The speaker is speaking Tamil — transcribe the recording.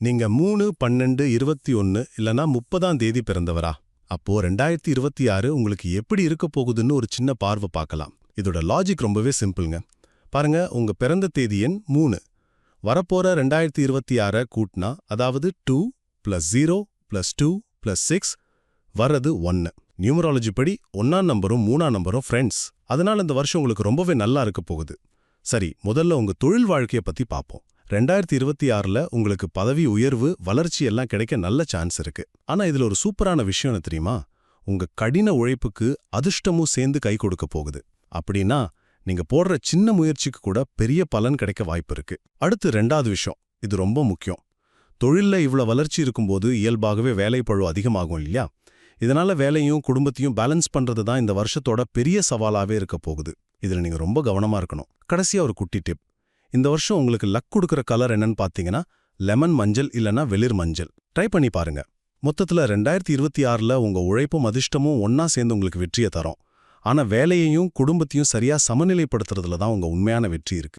நீங்க 3/12/21 இல்லனா 30ஆம் தேதி பிறந்தவரா? அப்போ 2026 உங்களுக்கு எப்படி இருக்க போகுதுன்னு ஒரு சின்ன பார்வை பார்க்கலாம். இதோட லாஜிக் ரொம்பவே சிம்பிள்ங்க. பாருங்க, உங்க பிறந்த தேதி எண் 3. வரப்போற 2026 கூட்டினா, அதாவது 2 + 0 + 2 + 6 வர்றது 1. நியூமராலஜி படி 1ஆம் நம்பரும் 3ஆம் நம்பரும் ஃப்ரெண்ட்ஸ். அதனால இந்த வருஷம் உங்களுக்கு ரொம்பவே நல்லா இருக்க போகுது. சரி, முதல்ல உங்க தொழில் வாழ்க்கைய பத்தி பார்ப்போம். 2026ல உங்களுக்கு பதவி உயர்வு, வளர்ச்சி எல்லாம் கிடைக்க நல்ல சான்ஸ் இருக்கு. ஆனா இதுல ஒரு சூப்பரான விஷயம் என்ன தெரியுமா? உங்க கடின உழைப்புக்கு அதிர்ஷ்டமும் சேர்ந்து கை கொடுக்க போகுது. அப்படின்னா, நீங்க போடுற சின்ன முயற்சிக்கு கூட பெரிய பலன் கிடைக்க வாய்ப்பு இருக்கு. அடுத்து 2வது விஷயம், இது ரொம்ப முக்கியம். தொழில்ல இவ்வளவு வளர்ச்சி இருக்கும்போது இயல்பாகவே வேலைப்பழு அதிகமாகும் இல்லையா? இதனால வேலையும் குடும்பத்தையும் பேலன்ஸ் பண்றது தான் இந்த வருஷத்தோட பெரிய சவாலாவே இருக்க போகுது. இதுல நீங்க ரொம்ப கவனமா இருக்கணும். கடைசியா ஒரு குட்டி டிப். இந்த வருஷம் உங்களுக்கு லக் கொடுக்குற கலர் என்னன்னு பார்த்தீங்கன்னா, லெமன் மஞ்சள் இல்லனா வெளிர் மஞ்சள். ட்ரை பண்ணி பாருங்க. மொத்தத்துல 2026ல உங்க உழைப்பும் அதிர்ஷ்டமும் ஒன்னா சேர்ந்து உங்களுக்கு வெற்றியை தரும். ஆனா வேலையையும் குடும்பத்தையும் சரியா சமநிலைப்படுத்துறதுல தான் உங்க உண்மையான வெற்றி இருக்கு.